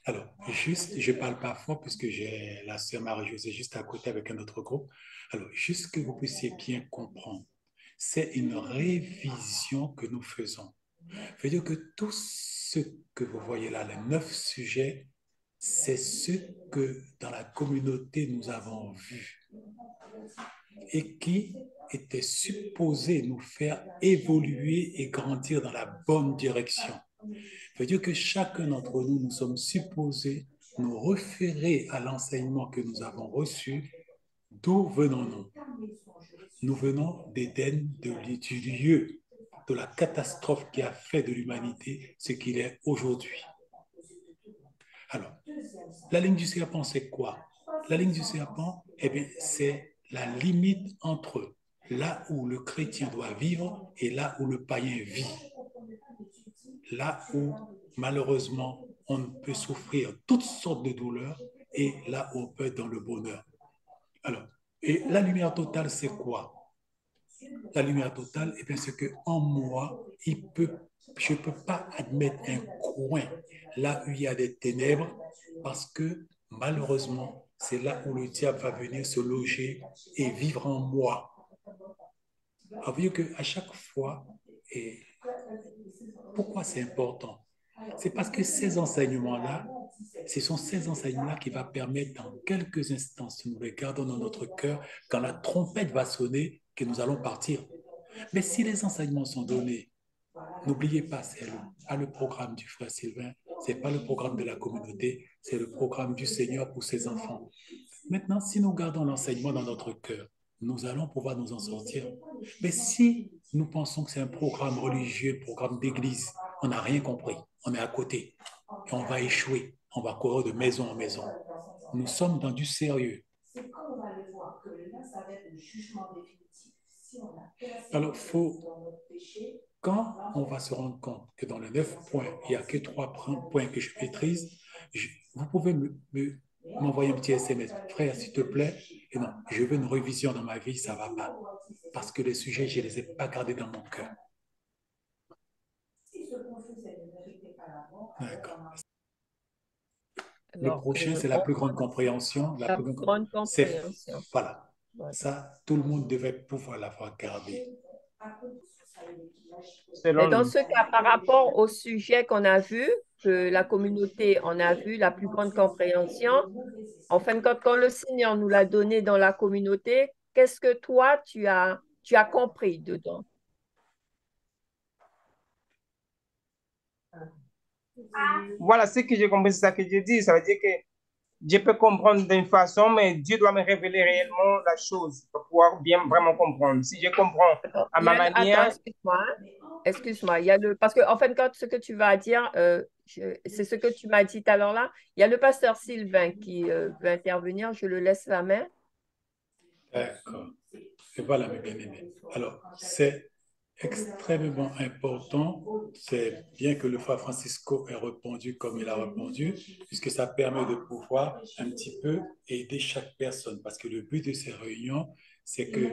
Alors, juste, je ne parle pas fort puisque j'ai la sœur Marie-Josée juste à côté avec un autre groupe. Alors, juste que vous puissiez bien comprendre, c'est une révision que nous faisons. Ça veut dire que tout ce que vous voyez là, les 9 sujets, c'est ce que dans la communauté nous avons vu et qui était supposé nous faire évoluer et grandir dans la bonne direction. Ça veut dire que chacun d'entre nous, nous sommes supposés nous référer à l'enseignement que nous avons reçu. D'où venons-nous? Nous venons d'Éden, du lieu de la catastrophe qui a fait de l'humanité ce qu'il est aujourd'hui. Alors, la ligne du serpent, c'est quoi? La ligne du serpent, eh bien, c'est la limite entre là où le chrétien doit vivre et là où le païen vit. Là où, malheureusement, on peut souffrir toutes sortes de douleurs et là où on peut être dans le bonheur. Alors, et la lumière totale, c'est quoi? La lumière totale, eh bien, c'est qu'en moi, je ne peux pas admettre un coin là où il y a des ténèbres parce que malheureusement, c'est là où le diable va venir se loger et vivre en moi. Alors, vu qu'à chaque fois, et pourquoi c'est important? C'est parce que ces enseignements-là, ce sont ces enseignements-là qui vont permettre dans quelques instants, si nous les gardons dans notre cœur, quand la trompette va sonner, que nous allons partir. Mais si les enseignements sont donnés, n'oubliez pas, c'est pas le programme du frère Sylvain, c'est pas le programme de la communauté, c'est le programme du Seigneur pour ses enfants. Maintenant, si nous gardons l'enseignement dans notre cœur, nous allons pouvoir nous en sortir. Mais si nous pensons que c'est un programme religieux, un programme d'église, on n'a rien compris, on est à côté, et on va échouer, on va courir de maison en maison. Nous sommes dans du sérieux. Alors, quand on va se rendre compte que dans les 9 points, il n'y a que 3 points que je maîtrise, vous pouvez m'envoyer un petit SMS. Frère, s'il te plaît, et non, je veux une révision dans ma vie, ça ne va pas. Parce que les sujets, je ne les ai pas gardés dans mon cœur. D'accord. Le Alors, prochain, c'est la plus grande compréhension. la plus grande C'est, compréhension. voilà. Voilà. Ça, tout le monde devait pouvoir l'avoir gardé. Mais Selon dans lui. ce cas, par rapport au sujet qu'on a vu, que la communauté en a vu, la plus grande compréhension, en fin de compte, quand le Seigneur nous l'a donné dans la communauté, qu'est-ce que toi, tu as compris dedans? Voilà ce que j'ai compris, c'est ça que je dis. Ça veut dire que je peux comprendre d'une façon, mais Dieu doit me révéler réellement la chose pour pouvoir bien vraiment comprendre. Si je comprends Attends, à ma attends, manière, excuse-moi. Hein. Excuse-moi, il y a parce que en fin de compte, ce que tu vas dire, c'est ce que tu m'as dit tout à l'heure là. Il y a le pasteur Sylvain qui veut intervenir. Je le laisse la main. D'accord. Et voilà, mes bien-aimés. Alors, c'est extrêmement important. C'est bien que le frère Francisco ait répondu comme il a répondu, puisque ça permet de pouvoir un petit peu aider chaque personne. Parce que le but de ces réunions, c'est que,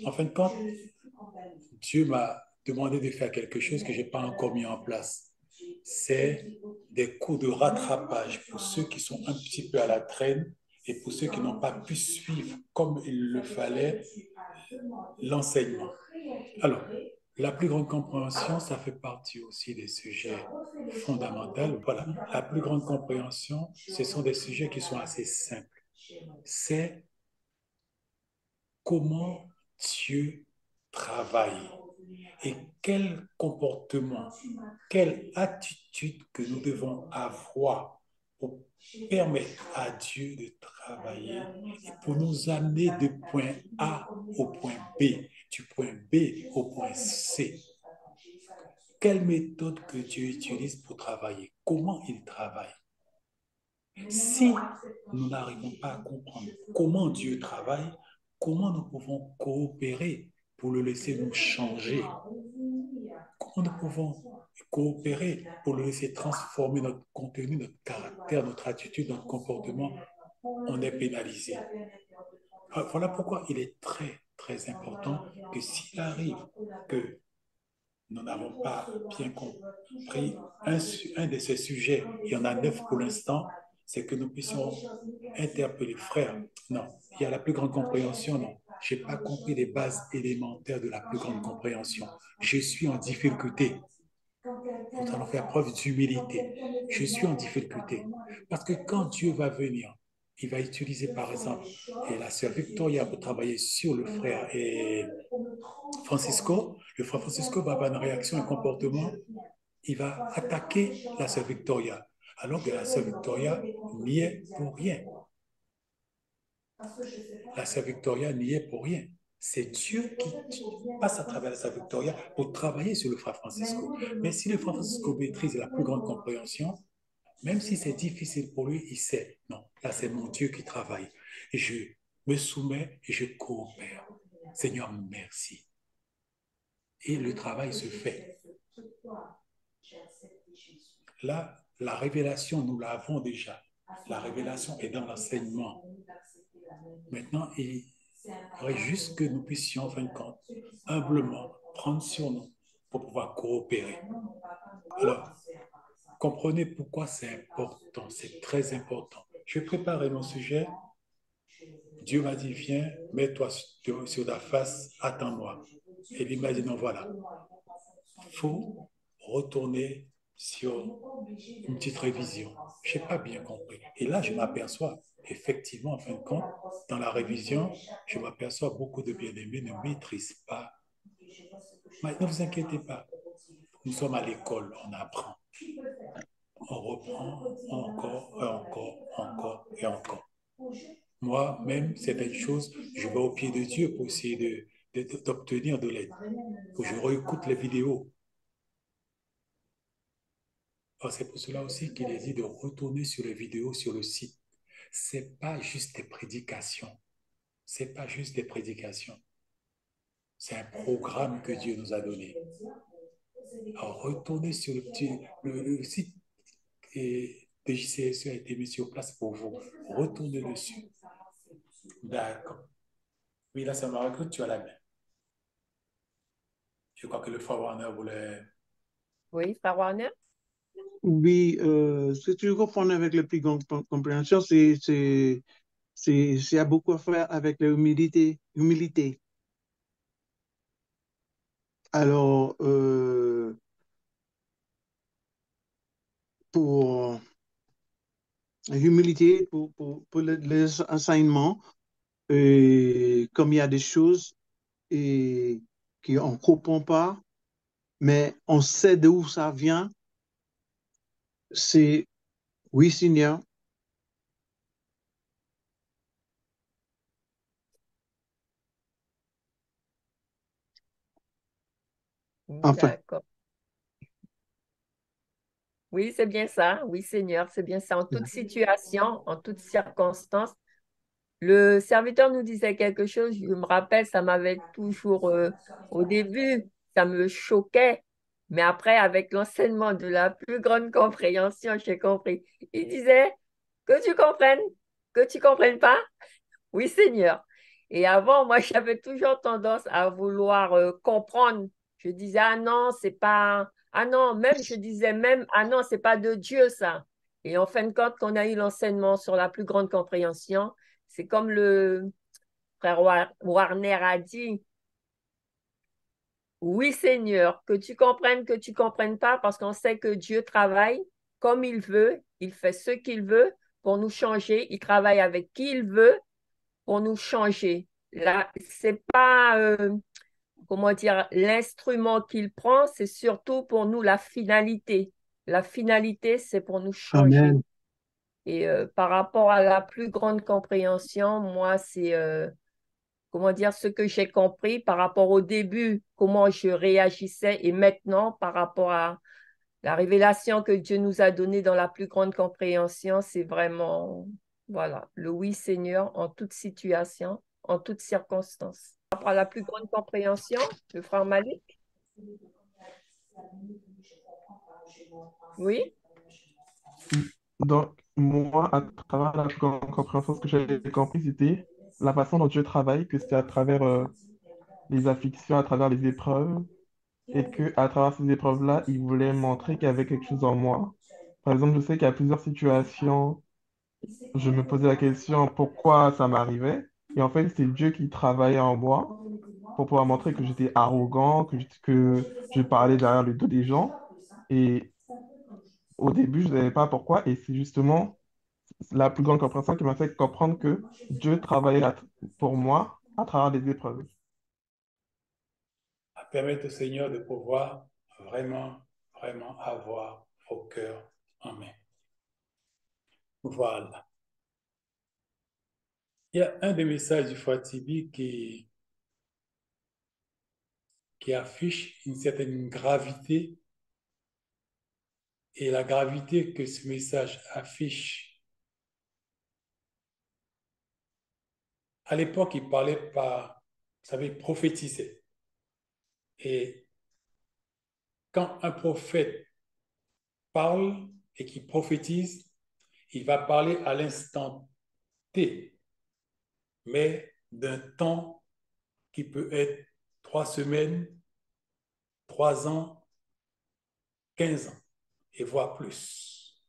en fin de compte, Dieu m'a demandé de faire quelque chose que je n'ai pas encore mis en place. C'est des cours de rattrapage pour ceux qui sont un petit peu à la traîne et pour ceux qui n'ont pas pu suivre comme il le fallait l'enseignement. Alors, la plus grande compréhension, ça fait partie aussi des sujets fondamentaux. Voilà, la plus grande compréhension, ce sont des sujets qui sont assez simples. C'est comment Dieu travaille et quel comportement, quelle attitude que nous devons avoir pour permettre à Dieu de travailler et pour nous amener du point A au point B, du point B au point C. Quelle méthode que Dieu utilise pour travailler? Comment il travaille? Si nous n'arrivons pas à comprendre comment Dieu travaille, comment nous pouvons coopérer pour le laisser nous changer? Comment nous pouvons coopérer pour le laisser transformer notre contenu, notre caractère, notre attitude, notre comportement? On est pénalisé. Voilà pourquoi il est très, très important que s'il arrive que nous n'avons pas bien compris un de ces sujets, il y en a 9 pour l'instant, c'est que nous puissions interpeller frère. Non, il y a la plus grande compréhension, non. Je n'ai pas compris les bases élémentaires de la plus grande compréhension. Je suis en difficulté. Nous allons faire preuve d'humilité. Je suis en difficulté. Parce que quand Dieu va venir, il va utiliser par exemple et la sœur Victoria pour travailler sur le frère et Francisco. Le frère Francisco va avoir une réaction, un comportement. Il va attaquer la sœur Victoria. Alors que la sœur Victoria n'y est pour rien. La sœur Victoria n'y est pour rien. C'est Dieu qui passe à travers la sœur Victoria pour travailler sur le frère Francisco. Mais si le frère Francisco maîtrise la plus grande compréhension, même si c'est difficile pour lui, il sait, non, là c'est mon Dieu qui travaille. Et je me soumets et je coopère. Seigneur, merci. Et le travail se fait. Là, la révélation, nous l'avons déjà. La révélation est dans l'enseignement. Maintenant, il faudrait juste que nous puissions, en fin de compte, humblement prendre sur nous pour pouvoir coopérer. Alors, comprenez pourquoi c'est important, c'est très important. Je préparais mon sujet. Dieu m'a dit, viens, mets-toi sur ta face, attends-moi. Et il m'a dit, non, voilà, il faut retourner sur une petite révision. Je n'ai pas bien compris. Et là, je m'aperçois, effectivement, en fin de compte, dans la révision, je m'aperçois beaucoup de bien-aimés ne maîtrisent pas. Mais ne vous inquiétez pas. Nous sommes à l'école, on apprend. On reprend encore et encore, encore et encore. Moi-même, certaines choses, je vais au pied de Dieu pour essayer d'obtenir de l'aide. Faut que je réécoute les vidéos. Alors, c'est pour cela aussi qu'il est dit de retourner sur les vidéos sur le site. C'est pas juste des prédications. C'est pas juste des prédications. C'est un programme que Dieu nous a donné. Alors, retournez sur le site et de JCSE a été mis sur place pour vous. Retournez dessus. D'accord. Oui, là, ça m'a recruté, tu as la main. Je crois que le frère Warner voulait... Oui, frère Warner? Oui, ce que tu comprends avec la plus grande compréhension, c'est à beaucoup à faire avec l'humilité. Humilité. Alors, pour l'humilité, pour les enseignements, comme il y a des choses et qu'on ne comprend pas, mais on sait d'où ça vient, c'est oui, Seigneur. Enfin, D'accord. Oui, c'est bien ça. Oui, Seigneur, c'est bien ça. En toute situation, en toute circonstance. Le serviteur nous disait quelque chose, je me rappelle, ça m'avait toujours, au début, ça me choquait, mais après, avec l'enseignement de la plus grande compréhension, j'ai compris. Il disait que tu comprennes pas, oui, Seigneur. Et avant, moi, j'avais toujours tendance à vouloir comprendre. Je disais, ah non, c'est pas, ah non, même, je disais même, ah non, c'est pas de Dieu, ça. Et en fin de compte, quand on a eu l'enseignement sur la plus grande compréhension, c'est comme le frère Warner a dit, oui, Seigneur, que tu comprennes pas, parce qu'on sait que Dieu travaille comme il veut, il fait ce qu'il veut pour nous changer, il travaille avec qui il veut pour nous changer. Là, c'est pas, comment dire, l'instrument qu'il prend, c'est surtout pour nous la finalité. La finalité, c'est pour nous changer. Amen. Et par rapport à la plus grande compréhension, moi, c'est, comment dire, ce que j'ai compris par rapport au début, comment je réagissais et maintenant par rapport à la révélation que Dieu nous a donnée dans la plus grande compréhension, c'est vraiment, voilà, le oui Seigneur en toute situation, en toute circonstance. Par rapport à la plus grande compréhension, le frère Malik? Oui? Donc, moi, à travers la compréhension, ce que j'avais compris, c'était la façon dont Dieu travaille, que c'est à travers les afflictions, à travers les épreuves, et que à travers ces épreuves-là, il voulait montrer qu'il y avait quelque chose en moi. Par exemple, je sais qu'il y a plusieurs situations, je me posais la question pourquoi ça m'arrivait. Et en fait, c'est Dieu qui travaillait en moi pour pouvoir montrer que j'étais arrogant, que je parlais derrière le dos des gens. Et au début, je ne savais pas pourquoi. Et c'est justement la plus grande compréhension qui m'a fait comprendre que Dieu travaillait pour moi à travers des épreuves. À permettre au Seigneur de pouvoir vraiment, vraiment avoir vos cœurs en main. Voilà. Il y a un des messages du Fatibi qui affiche une certaine gravité, et la gravité que ce message affiche. À l'époque, il parlait par, vous savez, prophétisait. Et quand un prophète parle et qu'il prophétise, il va parler à l'instant T, mais d'un temps qui peut être 3 semaines, 3 ans, 15 ans, et voire plus.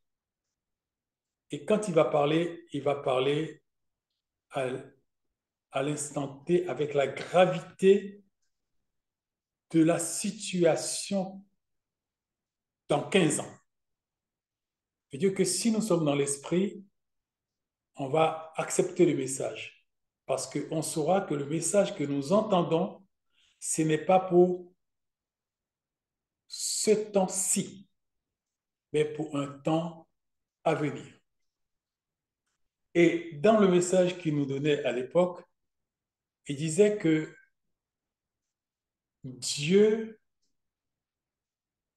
Et quand il va parler à, à l'instant T avec la gravité de la situation dans 15 ans. C'est-à-dire que si nous sommes dans l'esprit, on va accepter le message parce qu'on saura que le message que nous entendons, ce n'est pas pour ce temps-ci, mais pour un temps à venir. Et dans le message qu'il nous donnait à l'époque, il disait que Dieu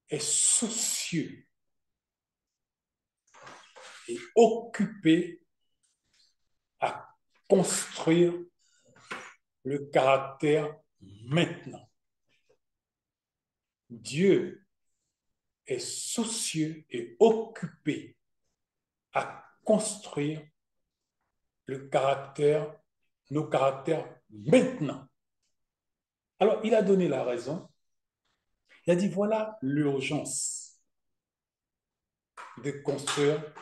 est soucieux et occupé à construire le caractère maintenant. Dieu est soucieux et occupé à construire le caractère, nos caractères maintenant. Alors, il a donné la raison. Il a dit, voilà l'urgence de construire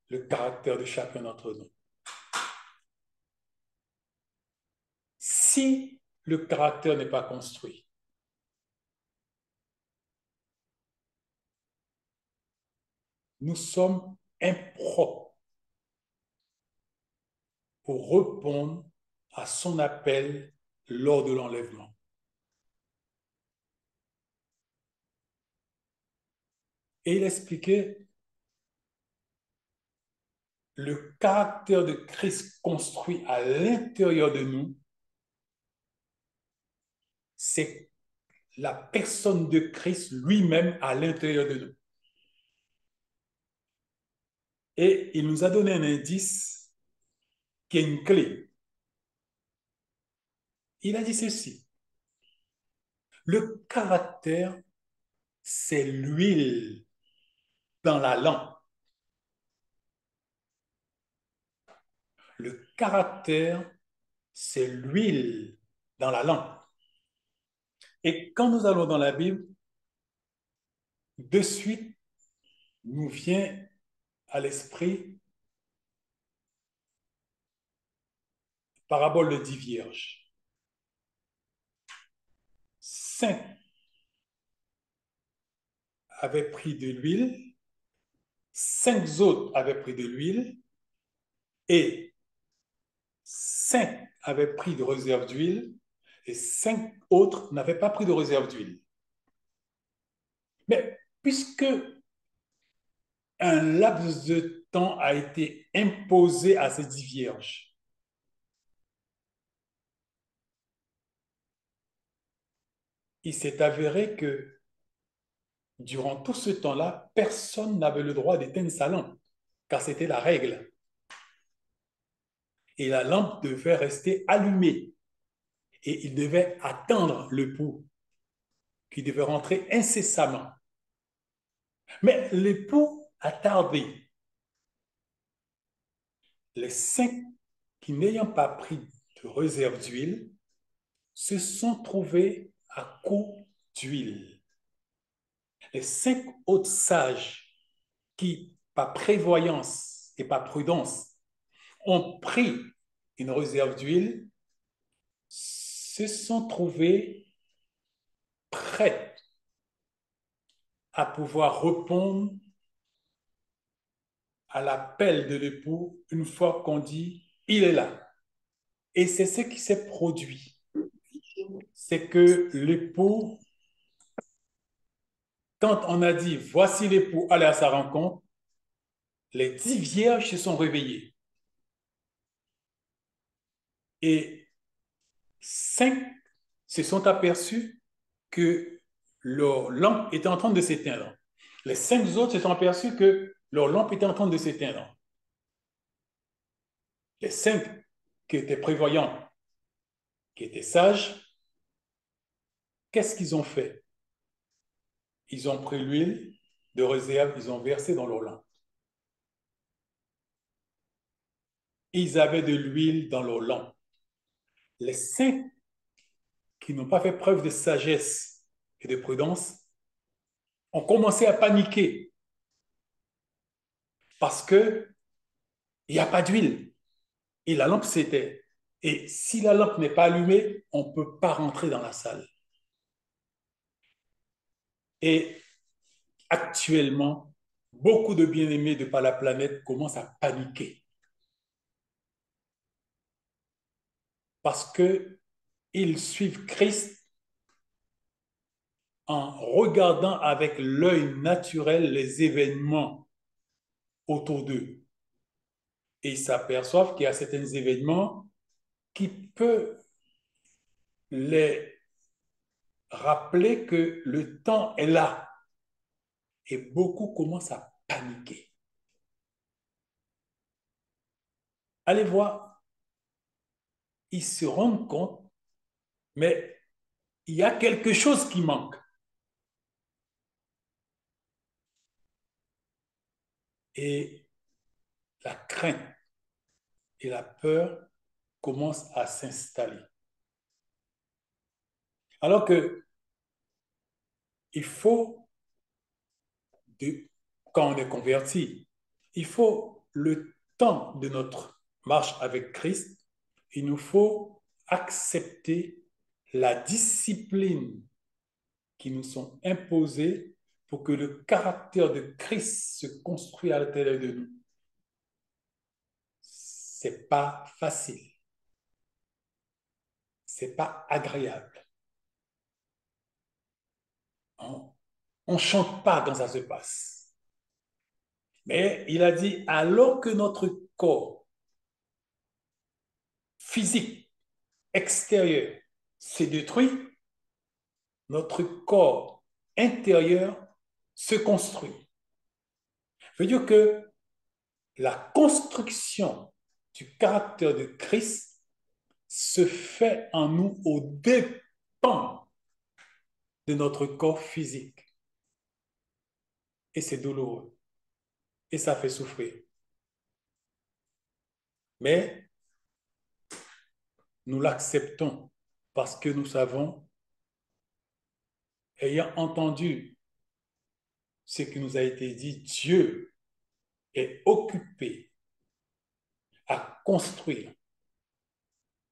le caractère de chacun d'entre nous. Si le caractère n'est pas construit, nous sommes impropres pour répondre à son appel lors de l'enlèvement. Et il expliquait le caractère de Christ construit à l'intérieur de nous, c'est la personne de Christ lui-même à l'intérieur de nous. Et il nous a donné un indice qui est une clé. Il a dit ceci. Le caractère, c'est l'huile dans la lampe. Le caractère, c'est l'huile dans la lampe. Et quand nous allons dans la Bible, de suite, nous vient à l'esprit parabole de 10 vierges. 5 avaient pris de l'huile, 5 autres avaient pris de l'huile et 5 avaient pris de réserve d'huile et 5 autres n'avaient pas pris de réserve d'huile. Mais puisque un laps de temps a été imposé à ces 10 vierges, il s'est avéré que durant tout ce temps-là, personne n'avait le droit d'éteindre sa lampe, car c'était la règle. Et la lampe devait rester allumée. Et il devait attendre le pou qui devait rentrer incessamment. Mais l'époux a tardé. Les 5 qui, n'ayant pas pris de réserve d'huile, se sont trouvés à court d'huile. Les 5 autres sages qui, par prévoyance et par prudence, ont pris une réserve d'huile, se sont trouvés prêts à pouvoir répondre à l'appel de l'époux une fois qu'on dit « il est là ». Et c'est ce qui s'est produit. C'est que l'époux, quand on a dit « voici l'époux, allez à sa rencontre », les 10 vierges se sont réveillées. Et 5 se sont aperçus que leur lampe était en train de s'éteindre. Les 5 autres se sont aperçus que leur lampe était en train de s'éteindre. Les 5 qui étaient prévoyants, qui étaient sages, qu'est-ce qu'ils ont fait? Ils ont pris l'huile de réserve, ils ont versé dans leur lampe. Ils avaient de l'huile dans leur lampe. Les 5 qui n'ont pas fait preuve de sagesse et de prudence ont commencé à paniquer parce qu'il n'y a pas d'huile et la lampe s'éteint. Et si la lampe n'est pas allumée, on ne peut pas rentrer dans la salle. Et actuellement, beaucoup de bien-aimés de par la planète commencent à paniquer parce qu'ils suivent Christ en regardant avec l'œil naturel les événements autour d'eux. Et ils s'aperçoivent qu'il y a certains événements qui peuvent les rappeler que le temps est là. Et beaucoup commencent à paniquer. Allez voir, ils se rendent compte, mais il y a quelque chose qui manque. Et la crainte et la peur commencent à s'installer. Alors que il faut, quand on est converti, il faut le temps de notre marche avec Christ, il nous faut accepter la discipline qui nous sont imposées pour que le caractère de Christ se construise à l'intérieur de nous. C'est pas facile. C'est pas agréable. On ne chante pas quand ça se passe. Mais il a dit, alors que notre corps physique, extérieur, se détruit, notre corps intérieur se construit. Ça veut dire que la construction du caractère de Christ se fait en nous au dépens de notre corps physique. Et c'est douloureux. Et ça fait souffrir. Mais nous l'acceptons parce que nous savons, ayant entendu ce qui nous a été dit, Dieu est occupé à construire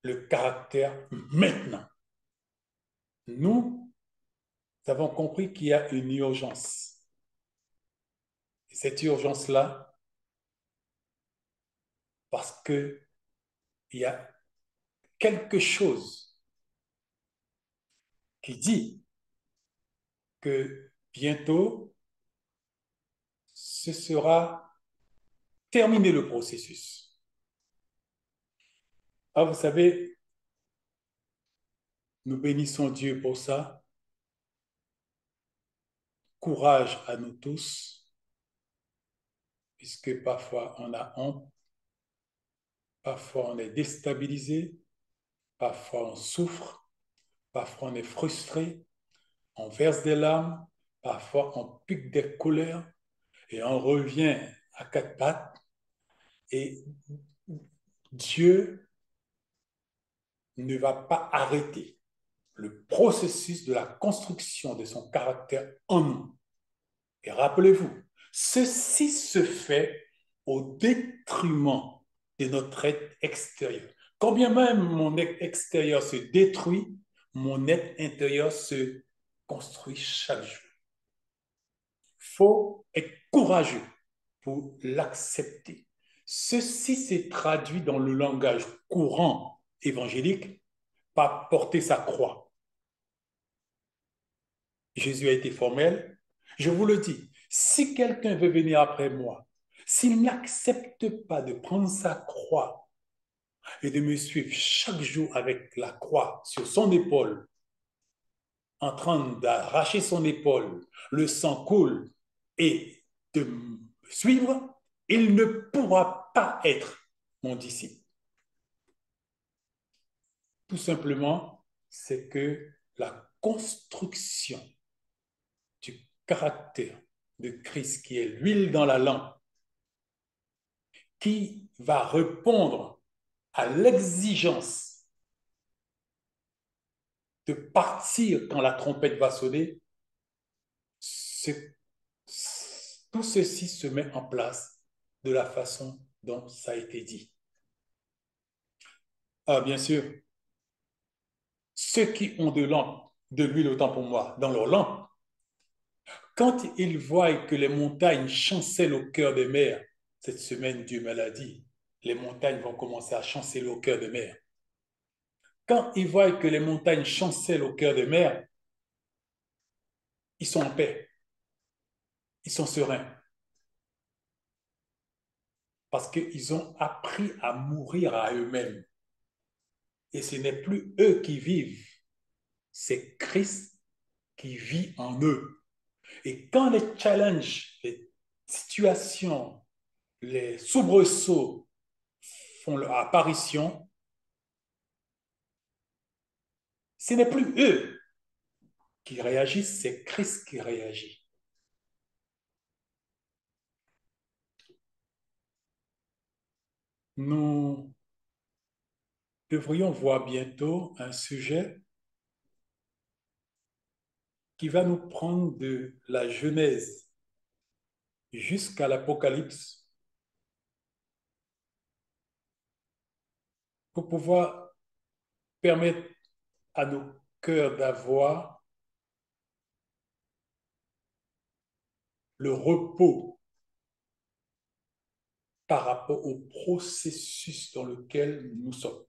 le caractère maintenant. Nous avons compris qu'il y a une urgence. Et cette urgence-là, parce qu'il y a quelque chose qui dit que bientôt, ce sera terminé le processus. Ah, vous savez, nous bénissons Dieu pour ça. Courage à nous tous, puisque parfois on a honte, parfois on est déstabilisé, parfois on souffre, parfois on est frustré, on verse des larmes, parfois on pique des colères et on revient à quatre pattes. Et Dieu ne va pas arrêter le processus de la construction de son caractère en nous. Et rappelez-vous, ceci se fait au détriment de notre être extérieur. Quand bien même mon être extérieur se détruit, mon être intérieur se construit chaque jour. Il faut être courageux pour l'accepter. Ceci s'est traduit dans le langage courant évangélique par porter sa croix. Jésus a été formel. Je vous le dis, si quelqu'un veut venir après moi, s'il n'accepte pas de prendre sa croix et de me suivre chaque jour avec la croix sur son épaule, en train d'arracher son épaule, le sang coule et de me suivre, il ne pourra pas être mon disciple. Tout simplement, c'est que la construction du caractère de Christ, qui est l'huile dans la lampe, qui va répondre à l'exigence de partir quand la trompette va sonner, tout ceci se met en place de la façon dont ça a été dit. Ah, bien sûr, ceux qui ont de l'huile autant pour moi, dans leur lampe, quand ils voient que les montagnes chancellent au cœur des mers, cette semaine, Dieu me l'a dit, les montagnes vont commencer à chanceler au cœur des mers. Quand ils voient que les montagnes chancellent au cœur des mers, ils sont en paix, ils sont sereins, parce qu'ils ont appris à mourir à eux-mêmes. Et ce n'est plus eux qui vivent, c'est Christ qui vit en eux. Et quand les challenges, les situations, les soubresauts font leur apparition, ce n'est plus eux qui réagissent, c'est Christ qui réagit. Nous devrions voir bientôt un sujet qui va nous prendre de la Genèse jusqu'à l'Apocalypse pour pouvoir permettre à nos cœurs d'avoir le repos par rapport au processus dans lequel nous sommes.